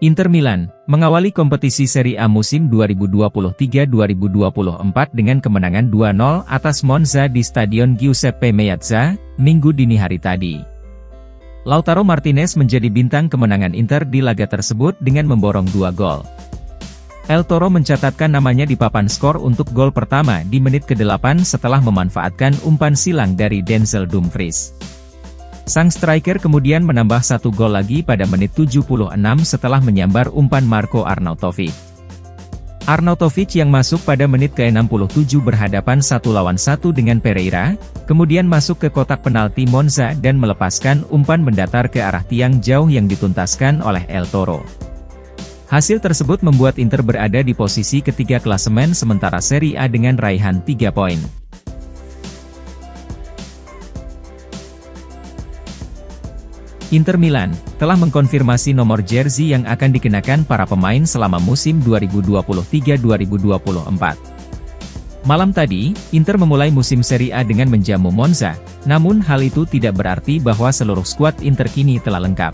Inter Milan mengawali kompetisi Serie A musim 2023-2024 dengan kemenangan 2-0 atas Monza di Stadion Giuseppe Meazza, Minggu dini hari tadi. Lautaro Martinez menjadi bintang kemenangan Inter di laga tersebut dengan memborong 2 gol. El Toro mencatatkan namanya di papan skor untuk gol pertama di menit ke-8 setelah memanfaatkan umpan silang dari Denzel Dumfries. Sang striker kemudian menambah 1 gol lagi pada menit 76 setelah menyambar umpan Marko Arnautovic. Arnautovic yang masuk pada menit ke-67 berhadapan 1 lawan 1 dengan Pereira, kemudian masuk ke kotak penalti Monza dan melepaskan umpan mendatar ke arah tiang jauh yang dituntaskan oleh El Toro. Hasil tersebut membuat Inter berada di posisi ketiga klasemen sementara Serie A dengan raihan 3 poin. Inter Milan telah mengkonfirmasi nomor jersey yang akan dikenakan para pemain selama musim 2023-2024. Malam tadi, Inter memulai musim Serie A dengan menjamu Monza, namun hal itu tidak berarti bahwa seluruh skuad Inter kini telah lengkap.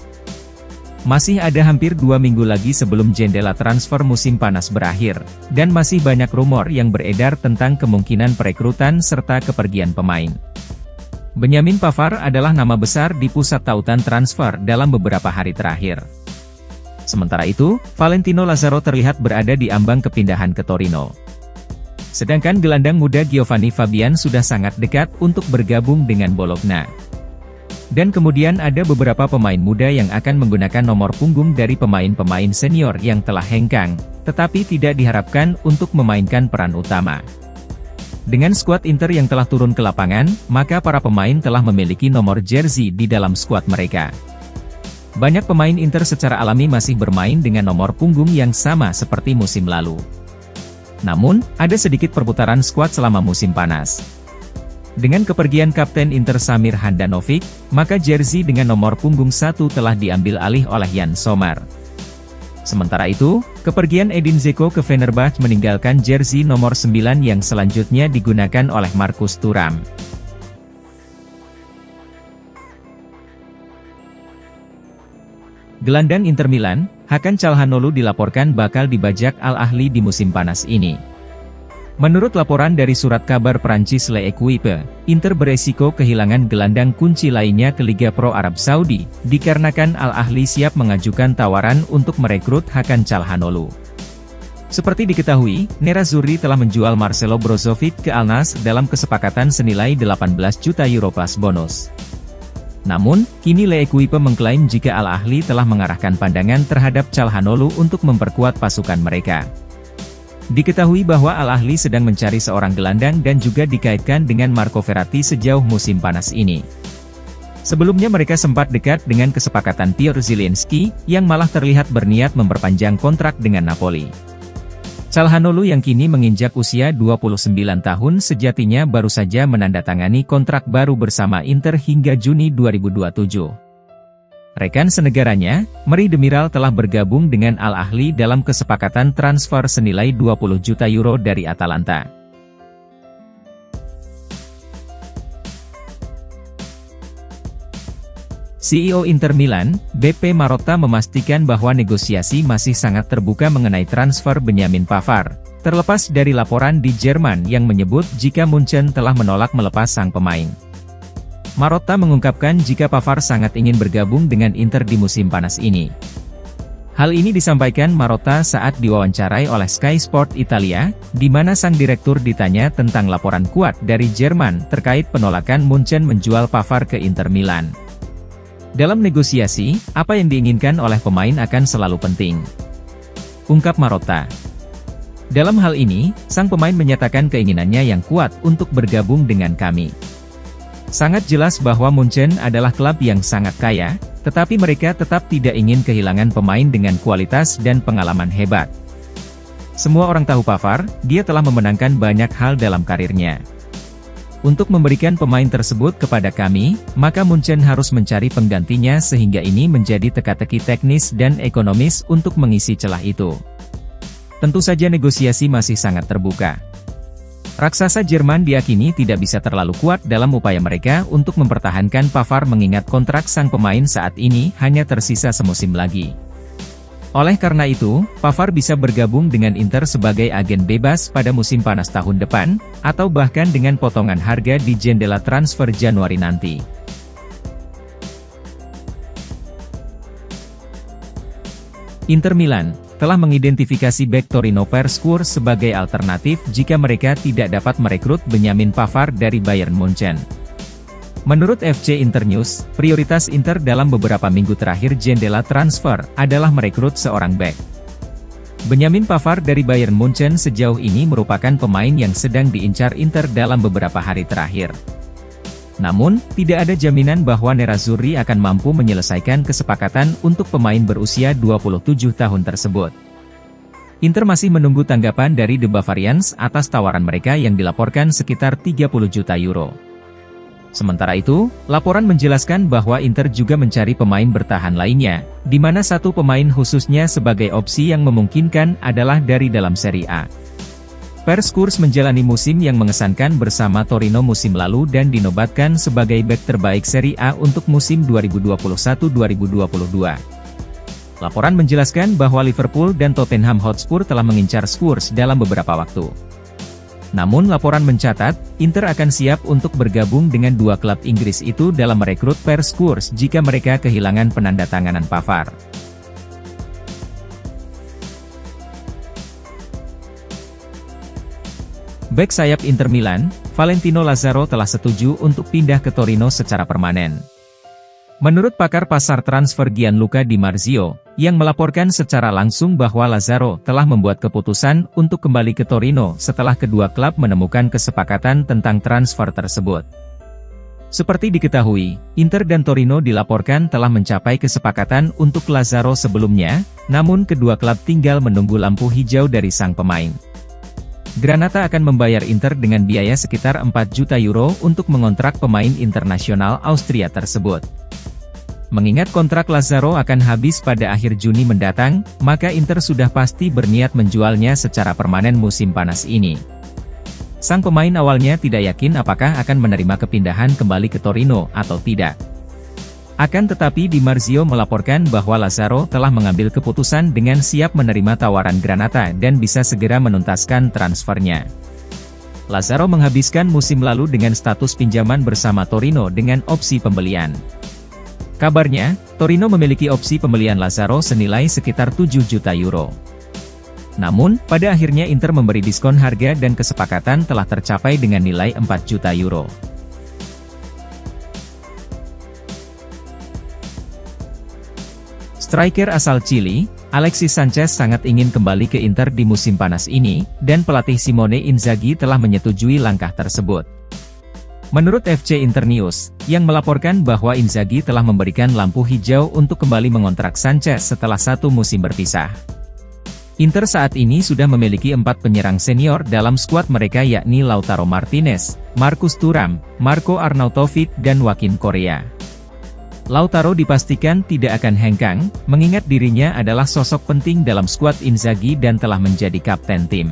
Masih ada hampir 2 minggu lagi sebelum jendela transfer musim panas berakhir, dan masih banyak rumor yang beredar tentang kemungkinan perekrutan serta kepergian pemain. Benjamin Pavard adalah nama besar di pusat tautan transfer dalam beberapa hari terakhir. Sementara itu, Valentino Lazaro terlihat berada di ambang kepindahan ke Torino. Sedangkan gelandang muda Giovanni Fabian sudah sangat dekat untuk bergabung dengan Bologna. Dan kemudian ada beberapa pemain muda yang akan menggunakan nomor punggung dari pemain-pemain senior yang telah hengkang, tetapi tidak diharapkan untuk memainkan peran utama. Dengan skuad Inter yang telah turun ke lapangan, maka para pemain telah memiliki nomor jersey di dalam skuad mereka. Banyak pemain Inter secara alami masih bermain dengan nomor punggung yang sama seperti musim lalu. Namun, ada sedikit perputaran skuad selama musim panas. Dengan kepergian Kapten Inter Samir Handanovic, maka jersey dengan nomor punggung 1 telah diambil alih oleh Jan Sommer. Sementara itu, kepergian Edin Dzeko ke Fenerbahce meninggalkan jersey nomor 9 yang selanjutnya digunakan oleh Marcus Thuram. Gelandang Inter Milan, Hakan Calhanoglu dilaporkan bakal dibajak Al Ahly di musim panas ini. Menurut laporan dari surat kabar Prancis L'Equipe, Inter beresiko kehilangan gelandang kunci lainnya ke Liga Pro Arab Saudi, dikarenakan Al Ahly siap mengajukan tawaran untuk merekrut Hakan Calhanoglu. Seperti diketahui, Nerazzurri telah menjual Marcelo Brozovic ke Al Nassr dalam kesepakatan senilai 18 juta euro plus bonus. Namun, kini L'Equipe mengklaim jika Al Ahly telah mengarahkan pandangan terhadap Calhanoglu untuk memperkuat pasukan mereka. Diketahui bahwa Al Ahly sedang mencari seorang gelandang dan juga dikaitkan dengan Marco Verratti sejauh musim panas ini. Sebelumnya mereka sempat dekat dengan kesepakatan Piotr Zielinski, yang malah terlihat berniat memperpanjang kontrak dengan Napoli. Calhanoglu yang kini menginjak usia 29 tahun sejatinya baru saja menandatangani kontrak baru bersama Inter hingga Juni 2027. Rekan senegaranya, Mari Demiral telah bergabung dengan Al Ahly dalam kesepakatan transfer senilai 20 juta euro dari Atalanta. CEO Inter Milan, BP Marotta memastikan bahwa negosiasi masih sangat terbuka mengenai transfer Benjamin Pavard, terlepas dari laporan di Jerman yang menyebut jika Munchen telah menolak melepas sang pemain. Marotta mengungkapkan jika Pavard sangat ingin bergabung dengan Inter di musim panas ini. Hal ini disampaikan Marotta saat diwawancarai oleh Sky Sport Italia, di mana sang direktur ditanya tentang laporan kuat dari Jerman terkait penolakan Munchen menjual Pavard ke Inter Milan. Dalam negosiasi, apa yang diinginkan oleh pemain akan selalu penting, ungkap Marotta. Dalam hal ini, sang pemain menyatakan keinginannya yang kuat untuk bergabung dengan kami. Sangat jelas bahwa Munchen adalah klub yang sangat kaya, tetapi mereka tetap tidak ingin kehilangan pemain dengan kualitas dan pengalaman hebat. Semua orang tahu Pavard, dia telah memenangkan banyak hal dalam karirnya. Untuk memberikan pemain tersebut kepada kami, maka Munchen harus mencari penggantinya sehingga ini menjadi teka-teki teknis dan ekonomis untuk mengisi celah itu. Tentu saja negosiasi masih sangat terbuka. Raksasa Jerman diyakini tidak bisa terlalu kuat dalam upaya mereka untuk mempertahankan Pavard mengingat kontrak sang pemain saat ini hanya tersisa semusim lagi. Oleh karena itu, Pavard bisa bergabung dengan Inter sebagai agen bebas pada musim panas tahun depan, atau bahkan dengan potongan harga di jendela transfer Januari nanti. Inter Milan telah mengidentifikasi bek Torino Per Squurs sebagai alternatif jika mereka tidak dapat merekrut Benjamin Pavard dari Bayern Munchen. Menurut FC Internews, prioritas Inter dalam beberapa minggu terakhir jendela transfer adalah merekrut seorang bek. Benjamin Pavard dari Bayern Munchen sejauh ini merupakan pemain yang sedang diincar Inter dalam beberapa hari terakhir. Namun, tidak ada jaminan bahwa Nerazzurri akan mampu menyelesaikan kesepakatan untuk pemain berusia 27 tahun tersebut. Inter masih menunggu tanggapan dari The Bavarians atas tawaran mereka yang dilaporkan sekitar 30 juta euro. Sementara itu, laporan menjelaskan bahwa Inter juga mencari pemain bertahan lainnya, di mana satu pemain khususnya sebagai opsi yang memungkinkan adalah dari dalam Serie A. Per Squurs menjalani musim yang mengesankan bersama Torino musim lalu dan dinobatkan sebagai bek terbaik Serie A untuk musim 2021-2022. Laporan menjelaskan bahwa Liverpool dan Tottenham Hotspur telah mengincar Squurs dalam beberapa waktu. Namun laporan mencatat, Inter akan siap untuk bergabung dengan dua klub Inggris itu dalam merekrut Per Squurs jika mereka kehilangan penandatanganan Pavard. Bek sayap Inter Milan, Valentino Lazaro telah setuju untuk pindah ke Torino secara permanen. Menurut pakar pasar transfer Gianluca Di Marzio, yang melaporkan secara langsung bahwa Lazaro telah membuat keputusan untuk kembali ke Torino setelah kedua klub menemukan kesepakatan tentang transfer tersebut. Seperti diketahui, Inter dan Torino dilaporkan telah mencapai kesepakatan untuk Lazaro sebelumnya, namun kedua klub tinggal menunggu lampu hijau dari sang pemain. Granata akan membayar Inter dengan biaya sekitar 4 juta euro untuk mengontrak pemain internasional Austria tersebut. Mengingat kontrak Lazaro akan habis pada akhir Juni mendatang, maka Inter sudah pasti berniat menjualnya secara permanen musim panas ini. Sang pemain awalnya tidak yakin apakah akan menerima kepindahan kembali ke Torino atau tidak. Akan tetapi Di Marzio melaporkan bahwa Lazaro telah mengambil keputusan dengan siap menerima tawaran Granata dan bisa segera menuntaskan transfernya. Lazaro menghabiskan musim lalu dengan status pinjaman bersama Torino dengan opsi pembelian. Kabarnya, Torino memiliki opsi pembelian Lazaro senilai sekitar 7 juta euro. Namun, pada akhirnya Inter memberi diskon harga dan kesepakatan telah tercapai dengan nilai 4 juta euro. Striker asal Chili, Alexis Sanchez sangat ingin kembali ke Inter di musim panas ini, dan pelatih Simone Inzaghi telah menyetujui langkah tersebut. Menurut FC Internews, yang melaporkan bahwa Inzaghi telah memberikan lampu hijau untuk kembali mengontrak Sanchez setelah satu musim berpisah. Inter saat ini sudah memiliki 4 penyerang senior dalam skuad mereka yakni Lautaro Martinez, Marcus Thuram, Marco Arnautovic dan Joaquin Correa. Lautaro dipastikan tidak akan hengkang, mengingat dirinya adalah sosok penting dalam skuad Inzaghi dan telah menjadi kapten tim.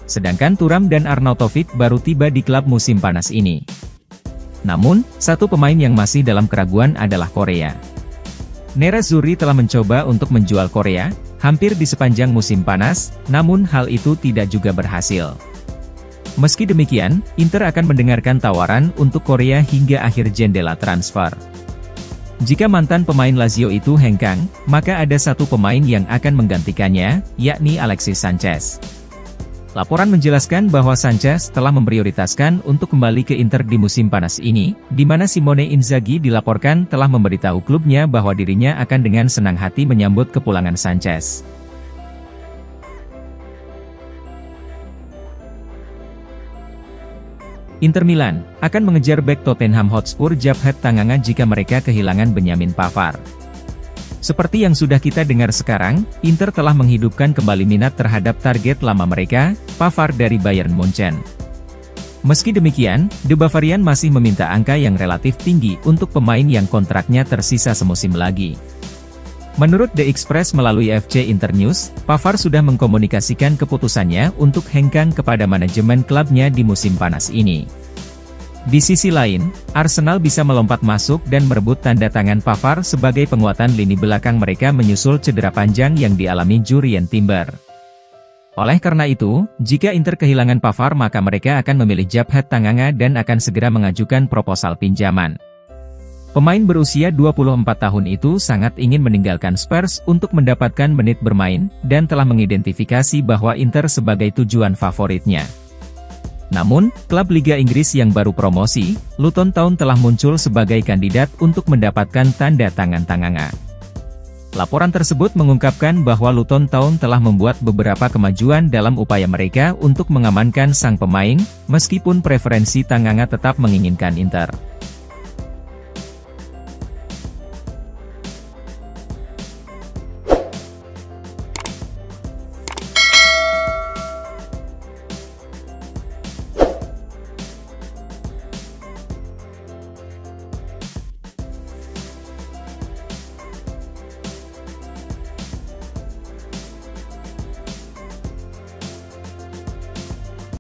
Sedangkan Thuram dan Arnautovic baru tiba di klub musim panas ini. Namun, satu pemain yang masih dalam keraguan adalah Correa. Nerazzurri telah mencoba untuk menjual Correa, hampir di sepanjang musim panas, namun hal itu tidak juga berhasil. Meski demikian, Inter akan mendengarkan tawaran untuk Correa hingga akhir jendela transfer. Jika mantan pemain Lazio itu hengkang, maka ada satu pemain yang akan menggantikannya, yakni Alexis Sanchez. Laporan menjelaskan bahwa Sanchez telah memprioritaskan untuk kembali ke Inter di musim panas ini, di mana Simone Inzaghi dilaporkan telah memberitahu klubnya bahwa dirinya akan dengan senang hati menyambut kepulangan Sanchez. Inter Milan akan mengejar bek Tottenham Hotspur Jabhat Tanganga jika mereka kehilangan Benjamin Pavard. Seperti yang sudah kita dengar sekarang, Inter telah menghidupkan kembali minat terhadap target lama mereka, Pavard dari Bayern Munchen. Meski demikian, The Bavarian masih meminta angka yang relatif tinggi untuk pemain yang kontraknya tersisa semusim lagi. Menurut The Express melalui FC Internews, Pavard sudah mengkomunikasikan keputusannya untuk hengkang kepada manajemen klubnya di musim panas ini. Di sisi lain, Arsenal bisa melompat masuk dan merebut tanda tangan Pavard sebagai penguatan lini belakang mereka menyusul cedera panjang yang dialami Jurrien Timber. Oleh karena itu, jika Inter kehilangan Pavard maka mereka akan memilih Djabhat Tanganga dan akan segera mengajukan proposal pinjaman. Pemain berusia 24 tahun itu sangat ingin meninggalkan Spurs untuk mendapatkan menit bermain, dan telah mengidentifikasi bahwa Inter sebagai tujuan favoritnya. Namun, klub Liga Inggris yang baru promosi, Luton Town telah muncul sebagai kandidat untuk mendapatkan tanda tangan Tanganga. Laporan tersebut mengungkapkan bahwa Luton Town telah membuat beberapa kemajuan dalam upaya mereka untuk mengamankan sang pemain, meskipun preferensi Tanganga tetap menginginkan Inter.